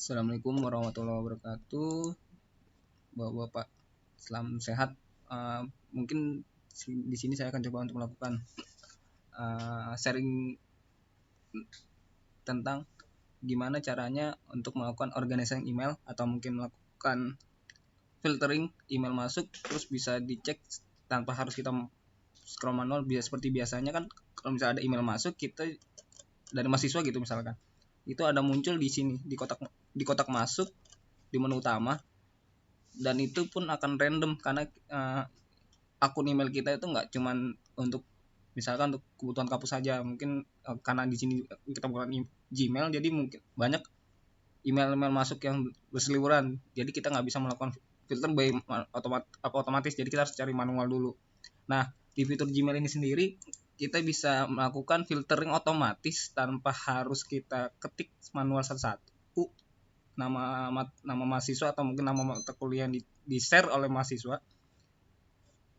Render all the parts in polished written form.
Assalamualaikum warahmatullahi wabarakatuh, Bapak-bapak, selamat sehat. Mungkin di sini saya akan coba untuk melakukan sharing tentang gimana caranya untuk melakukan organisasi email atau mungkin melakukan filtering email masuk terus bisa dicek tanpa harus kita scroll manual. Seperti biasanya kan kalau misalnya ada email masuk kita dari mahasiswa gitu misalkan, itu ada muncul di sini di kotak masuk di menu utama, dan itu pun akan random karena akun email kita itu nggak cuman untuk misalkan untuk kebutuhan kampus saja. Mungkin karena di sini kita bukan Gmail, jadi mungkin banyak email masuk yang berseliweran, jadi kita nggak bisa melakukan filter by otomatis, jadi kita harus cari manual dulu. Nah, di fitur Gmail ini sendiri kita bisa melakukan filtering otomatis tanpa harus kita ketik manual satu-satu nama mahasiswa atau mungkin nama mata kuliah yang di share oleh mahasiswa,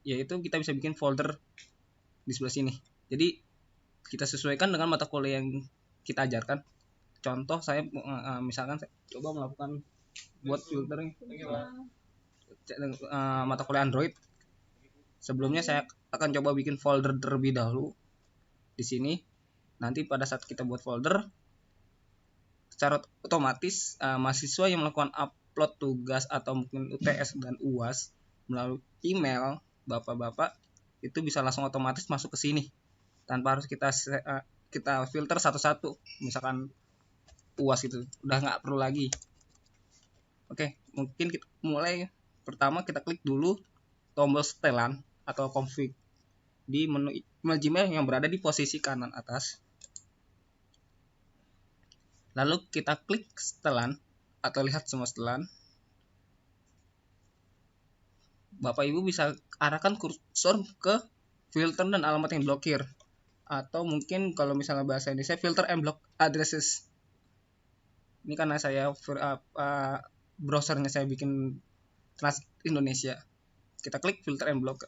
yaitu kita bisa bikin folder di sebelah sini. Jadi kita sesuaikan dengan mata kuliah yang kita ajarkan. Contoh saya misalkan saya coba melakukan buat filtering mata kuliah Android. Sebelumnya saya akan coba bikin folder terlebih dahulu di sini. Nanti pada saat kita buat folder, secara otomatis mahasiswa yang melakukan upload tugas atau mungkin UTS dan UAS melalui email bapak-bapak itu bisa langsung otomatis masuk ke sini tanpa harus kita filter satu-satu. Misalkan UAS itu udah nggak perlu lagi. Oke, mungkin kita mulai. Pertama kita klik dulu tombol setelan atau config di menu Gmail yang berada di posisi kanan atas. Lalu kita klik setelan atau lihat semua setelan. Bapak Ibu bisa arahkan kursor ke filter dan alamat yang blokir, atau mungkin kalau misalnya bahasa Indonesia filter and block addresses. Ini karena saya browsernya saya bikin Translate Indonesia. Kita klik filter and block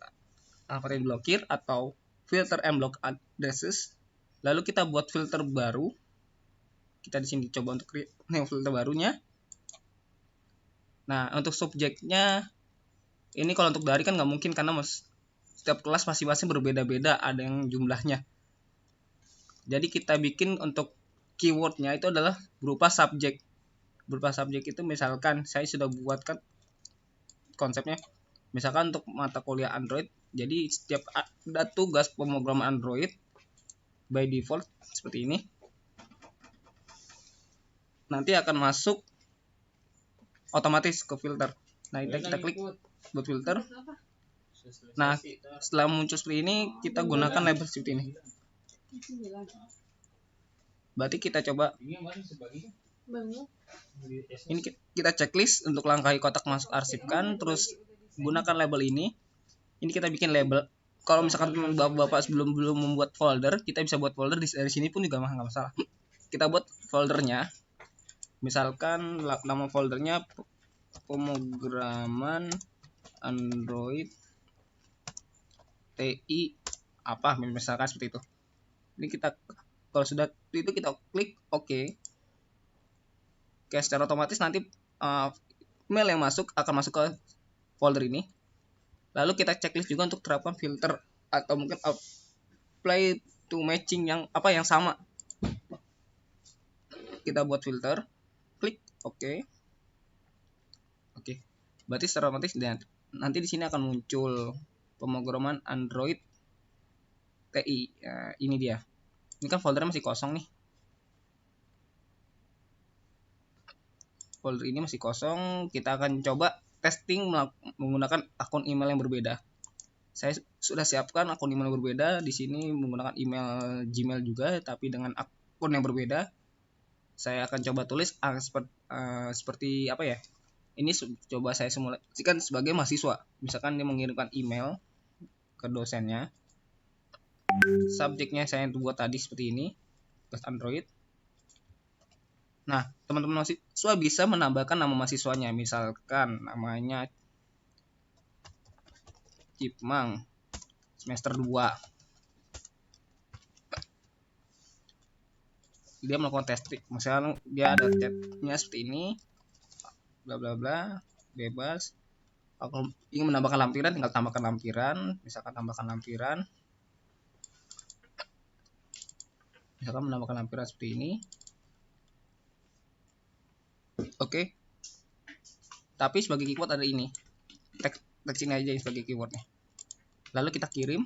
alamat yang blokir atau filter and block addresses. Lalu kita buat filter baru. Kita di sini coba untuk create filter barunya. Nah, untuk subjeknya ini kalau untuk dari kan nggak mungkin karena setiap kelas masing-masing berbeda-beda, ada yang jumlahnya. Jadi kita bikin untuk keywordnya itu adalah berupa subjek. Berupa subjek itu misalkan saya sudah buatkan konsepnya. Misalkan untuk mata kuliah Android, jadi setiap ada tugas pemrograman Android by default seperti ini, nanti akan masuk otomatis ke filter. Nah, kita klik buat filter. Nah, setelah muncul seperti ini, kita gunakan label seperti ini. Berarti kita coba ini, kita checklist untuk langkahi kotak masuk arsipkan, terus gunakan label ini. Ini kita bikin label. Kalau misalkan bapak sebelum membuat folder, kita bisa buat folder dari sini pun juga nggak masalah. Kita buat foldernya, misalkan nama foldernya pemrograman Android TI apa, misalkan seperti itu. Ini kita kalau sudah itu kita klik OK. Oke, secara otomatis nanti email yang masuk akan masuk ke folder ini. Lalu kita checklist juga untuk terapkan filter atau mungkin apply to matching yang sama. Kita buat filter, klik OK. Oke. Berarti secara otomatis nanti di sini akan muncul pemrograman Android TI. Ini dia. Ini kan foldernya masih kosong nih. Folder ini masih kosong. Kita akan coba testing menggunakan akun email yang berbeda. Saya sudah siapkan akun email yang berbeda. Di sini menggunakan email Gmail juga, tapi dengan akun yang berbeda. Saya akan coba tulis seperti apa ya? Ini coba saya simulasikan sebagai mahasiswa. Misalkan dia mengirimkan email ke dosennya. Subjeknya saya buat tadi seperti ini, plus Android. Nah, teman-teman mahasiswa bisa menambahkan nama mahasiswanya. Misalkan namanya Cipmang semester 2. dia melakukan testing, misalnya dia ada chatnya seperti ini, bla bla bla, bebas. Kalau ingin menambahkan lampiran, tinggal tambahkan lampiran, misalkan menambahkan lampiran seperti ini. Oke. Tapi sebagai keyword ada ini, teks ini aja sebagai keywordnya. Lalu kita kirim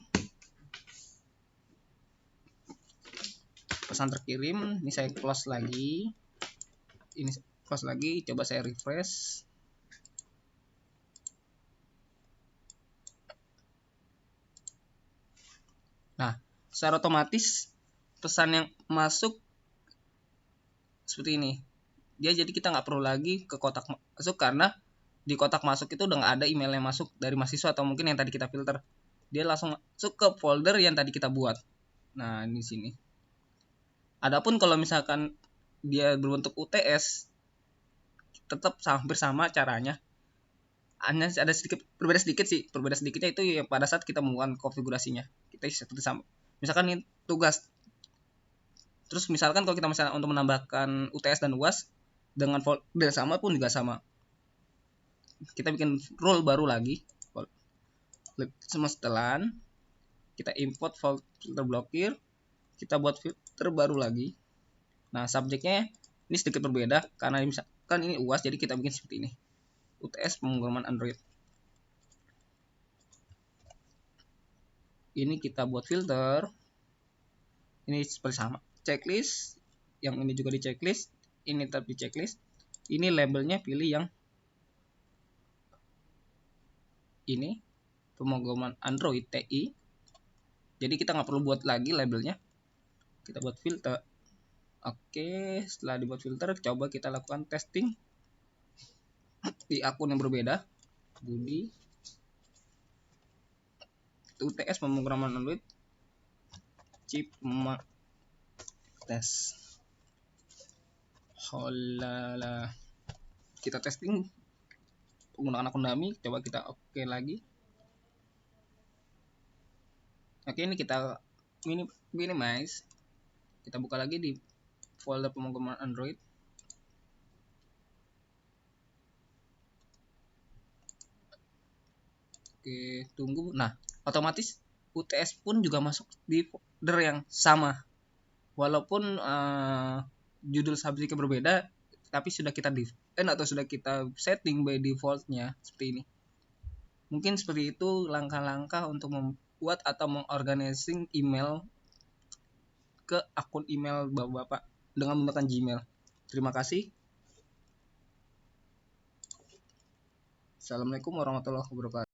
pesan terkirim. Ini saya close lagi, coba saya refresh. Nah, secara otomatis pesan yang masuk seperti ini. Jadi kita nggak perlu lagi ke kotak masuk, karena di kotak masuk itu udah nggak ada email yang masuk dari mahasiswa atau mungkin yang tadi kita filter. Dia langsung masuk ke folder yang tadi kita buat. Nah, di sini. Adapun kalau misalkan dia berbentuk UTS, tetap hampir sama caranya. Hanya ada berbeda sedikitnya itu ya pada saat kita melakukan konfigurasinya. Kita seperti sama. Misalkan ini tugas. Terus misalkan kalau kita misalnya untuk menambahkan UTS dan UAS dengan folder sama pun juga sama. Kita bikin role baru lagi. Klik semua setelan. Kita import filter blokir. Kita buat filter baru lagi. Nah, subjeknya ini sedikit berbeda karena misalkan ini UAS, jadi kita bikin seperti ini. UTS pemrograman Android. Ini kita buat filter. Ini seperti sama. Checklist. Yang ini juga di checklist. Ini tetap di checklist. Ini labelnya pilih yang ini. Pemrograman Android TI. Jadi kita nggak perlu buat lagi labelnya. Kita buat filter. Oke, setelah dibuat filter, coba kita lakukan testing di akun yang berbeda. Budi UTS pemrograman Android chip tes. Holala. Kita testing menggunakan akun dummy. Coba kita oke lagi. Oke, ini kita minimize. Kita buka lagi di folder pemrograman Android. Oke, tunggu. Nah, otomatis UTS pun juga masuk di folder yang sama. Walaupun judul subjeknya berbeda, tapi sudah kita atau sudah kita setting by defaultnya seperti ini. Mungkin seperti itu langkah-langkah untuk membuat atau mengorganising email ke akun email Bapak dengan menggunakan Gmail. Terima kasih. Assalamualaikum warahmatullahi wabarakatuh.